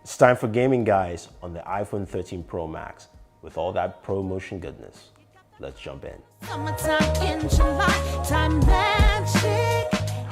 It's time for gaming, guys, on the iPhone 13 Pro Max. With all that ProMotion goodness, let's jump in.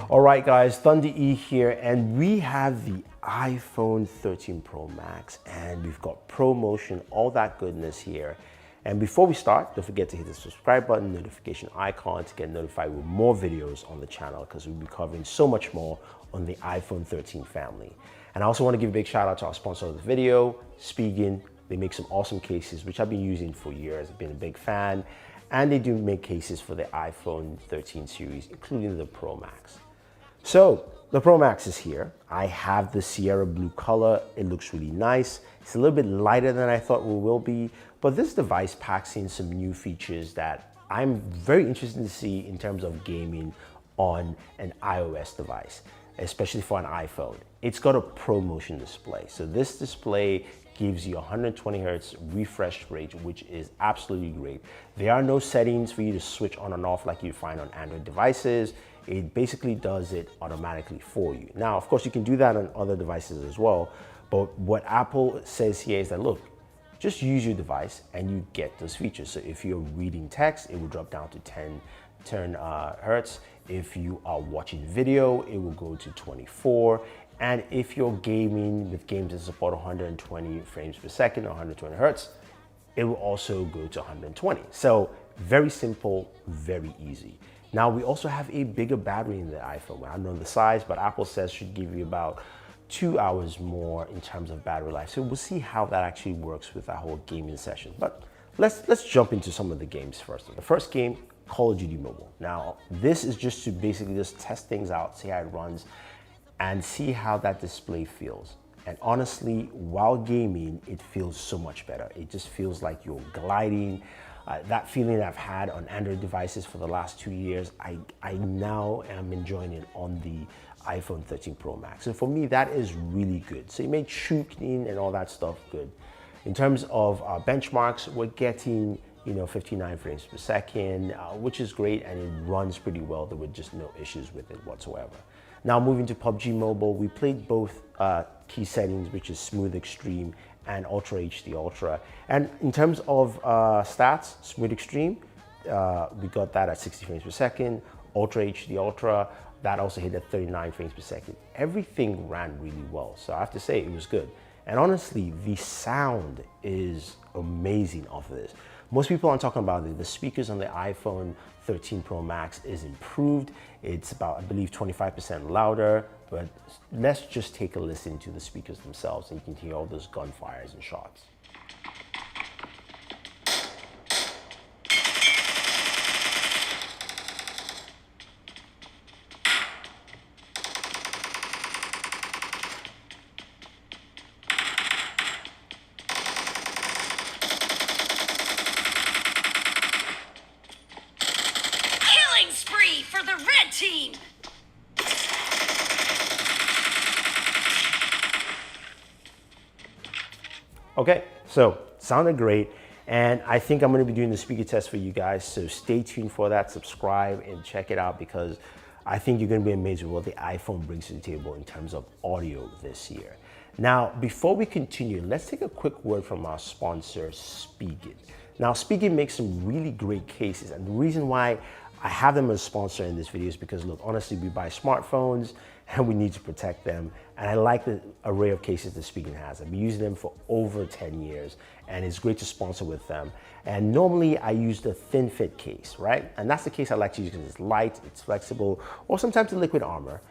All right, guys, Thunder E here, and we have the iPhone 13 Pro Max, and we've got ProMotion, all that goodness here. And before we start, don't forget to hit the subscribe button, notification icon to get notified with more videos on the channel, because we'll be covering so much more on the iPhone 13 family. And I also want to give a big shout out to our sponsor of the video, Spigen. They make some awesome cases, which I've been using for years. I've been a big fan. And they do make cases for the iPhone 13 series, including the Pro Max. So the Pro Max is here. I have the Sierra blue color. It looks really nice. It's a little bit lighter than I thought it will be, but this device packs in some new features that I'm very interested to see in terms of gaming on an iOS device, especially for an iPhone. It's got a ProMotion display. So this display gives you 120 Hertz refresh rate, which is absolutely great. There are no settings for you to switch on and off like you find on Android devices. It basically does it automatically for you. Now, of course, you can do that on other devices as well, but what Apple says here is that, look, just use your device and you get those features. So if you're reading text, it will drop down to 10 Hertz. If you are watching video, it will go to 24. And if you're gaming with games that support 120 frames per second or 120 Hertz, it will also go to 120. So very simple, very easy. Now we also have a bigger battery in the iPhone. I don't know the size, but Apple says should give you about 2 hours more in terms of battery life. So we'll see how that actually works with our whole gaming session. But let's jump into some of the games first. The first game, Call of Duty Mobile. Now this is just to basically just test things out, see how it runs, and see how that display feels. And honestly, while gaming, it feels so much better. It just feels like you're gliding. That feeling I've had on Android devices for the last 2 years, I now am enjoying it on the iPhone 13 Pro Max. And for me, that is really good. So it made shooting and all that stuff good. In terms of benchmarks, we're getting 59 frames per second, which is great, and it runs pretty well. There were just no issues with it whatsoever. Now moving to PUBG Mobile, we played both key settings, which is Smooth Extreme and Ultra HD Ultra. And in terms of stats, Smooth Extreme, we got that at 60 frames per second. Ultra HD Ultra, that also hit at 39 frames per second. Everything ran really well, so I have to say it was good. And honestly, the sound is amazing off of this. Most people aren't talking about it. The speakers on the iPhone 13 Pro Max is improved. It's about, I believe, 25% louder, but let's just take a listen to the speakers themselves and you can hear all those gunfires and shots. For the red team. Okay, so sounded great. And I think I'm going to be doing the speaker test for you guys. So stay tuned for that, subscribe and check it out, because I think you're going to be amazed with what the iPhone brings to the table in terms of audio this year. Now, before we continue, let's take a quick word from our sponsor, Spigen. Now, Spigen makes some really great cases, and the reason why I have them as a sponsor in this video is because, look, honestly, we buy smartphones and we need to protect them. And I like the array of cases that Spigen has. I've been using them for over 10 years, and it's great to sponsor with them. And normally I use the thin fit case, right? And that's the case I like to use because it's light, it's flexible, or sometimes the Liquid Armor,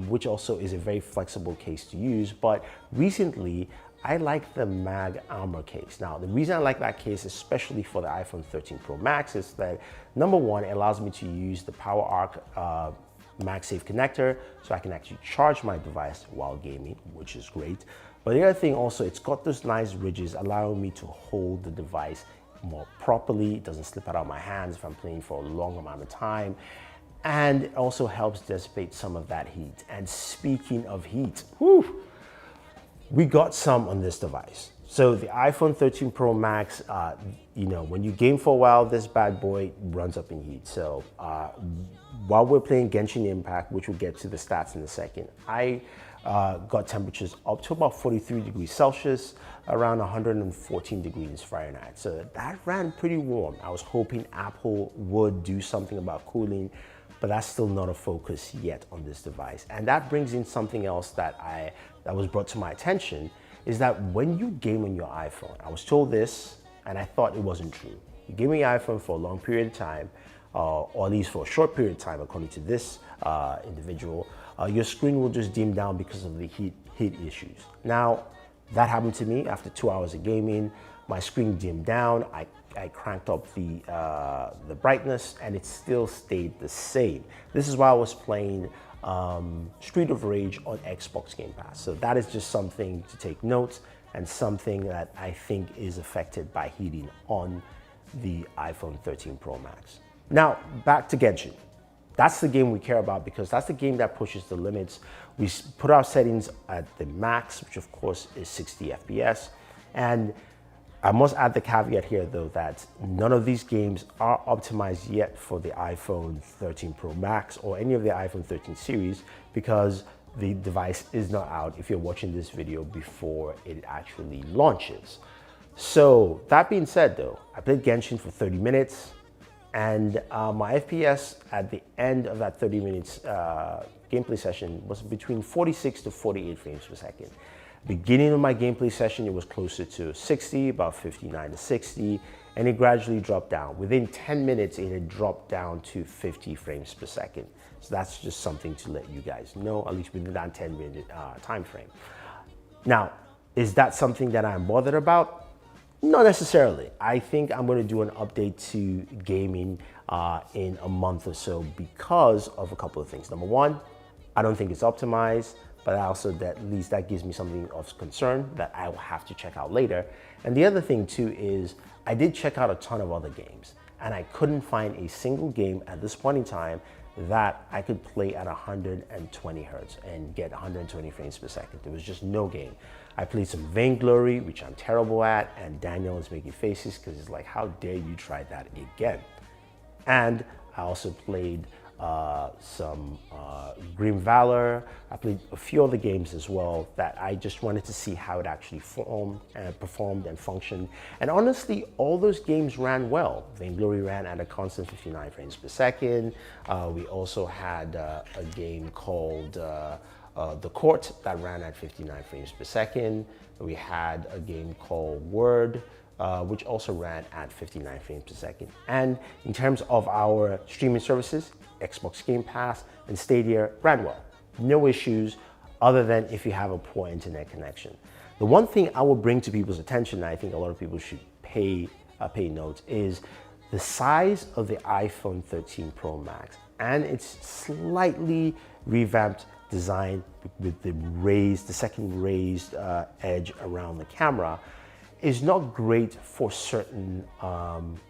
which also is a very flexible case to use. But recently, I like the Mag Armor case. Now, the reason I like that case, especially for the iPhone 13 Pro Max, is that number one, it allows me to use the PowerArc MagSafe connector, so I can actually charge my device while gaming, which is great. But the other thing also, it's got those nice ridges allowing me to hold the device more properly. It doesn't slip out of my hands if I'm playing for a long amount of time. And it also helps dissipate some of that heat. And speaking of heat, whew, we got some on this device. So the iPhone 13 Pro Max, when you game for a while, this bad boy runs up in heat. So while we're playing Genshin Impact, which we'll get to the stats in a second, I got temperatures up to about 43 degrees Celsius, around 114 degrees Fahrenheit. So that ran pretty warm. I was hoping Apple would do something about cooling, but that's still not a focus yet on this device. And that brings in something else that was brought to my attention, is that when you game on your iPhone, I was told this and I thought it wasn't true. You game on your iPhone for a long period of time, or at least for a short period of time, according to this individual, your screen will just dim down because of the heat issues. Now, that happened to me after 2 hours of gaming. My screen dimmed down. I cranked up the brightness, and it still stayed the same. This is why I was playing Street of Rage on Xbox Game Pass. So that is just something to take note, and something that I think is affected by heating on the iPhone 13 Pro Max. Now, back to Genshin. That's the game we care about because that's the game that pushes the limits. We put our settings at the max, which of course is 60 FPS. And I must add the caveat here though that none of these games are optimized yet for the iPhone 13 Pro Max or any of the iPhone 13 series because the device is not out if you're watching this video before it actually launches. So that being said though, I played Genshin for 30 minutes. And my FPS at the end of that 30 minutes gameplay session was between 46 to 48 frames per second. Beginning of my gameplay session, it was closer to 60, about 59 to 60, and it gradually dropped down. Within 10 minutes, it had dropped down to 50 frames per second. So that's just something to let you guys know, at least within that 10-minute time frame. Now, is that something that I'm bothered about? Not necessarily. I think I'm going to do an update to gaming in a month or so because of a couple of things. Number one, I don't think it's optimized, but also at least that gives me something of concern that I will have to check out later. And the other thing too is I did check out a ton of other games and I couldn't find a single game at this point in time that I could play at 120 hertz and get 120 frames per second. There was just no game. I played some Vainglory, which I'm terrible at, and Daniel is making faces because it's like, how dare you try that again? And I also played some Grim Valor. I played a few other games as well that I just wanted to see how it actually performed and functioned. And honestly, all those games ran well. Vainglory ran at a constant 59 frames per second. We also had a game called The Court that ran at 59 frames per second. We had a game called Word, which also ran at 59 frames per second. And in terms of our streaming services, Xbox Game Pass and Stadia ran well. No issues other than if you have a poor internet connection. The one thing I will bring to people's attention, and I think a lot of people should pay note, is the size of the iPhone 13 Pro Max and its slightly revamped design with the second raised edge around the camera is not great for certain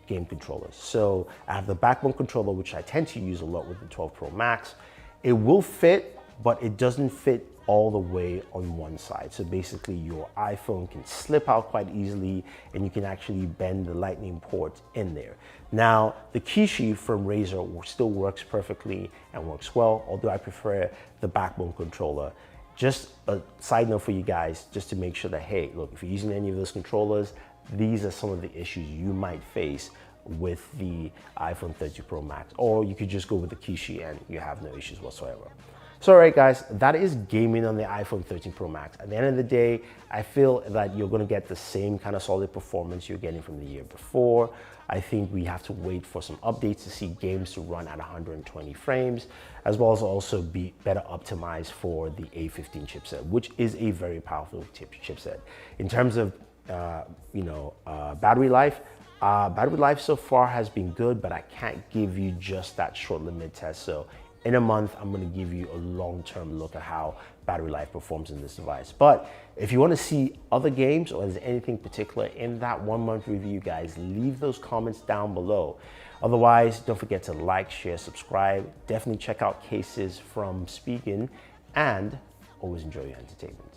game controllers. So I have the Backbone controller, which I tend to use a lot with the 12 Pro Max. It will fit, but it doesn't fit all the way on one side. So basically your iPhone can slip out quite easily and you can actually bend the lightning port in there. Now, the Kishi from Razer still works perfectly and works well, although I prefer the Backbone controller. Just a side note for you guys, just to make sure that, hey, look, if you're using any of those controllers, these are some of the issues you might face with the iPhone 13 Pro Max, or you could just go with the Kishi and you have no issues whatsoever. So all right guys, that is gaming on the iPhone 13 Pro Max. At the end of the day, I feel that you're gonna get the same kind of solid performance you're getting from the year before. I think we have to wait for some updates to see games to run at 120 frames, as well as also be better optimized for the A15 chipset, which is a very powerful chipset. In terms of battery life, so far has been good, but I can't give you just that short limit test. So in a month, I'm gonna give you a long-term look at how battery life performs in this device. But if you wanna see other games or is there anything particular in that 1 month review, guys, leave those comments down below. Otherwise, don't forget to like, share, subscribe. Definitely check out cases from Spigen and always enjoy your entertainment.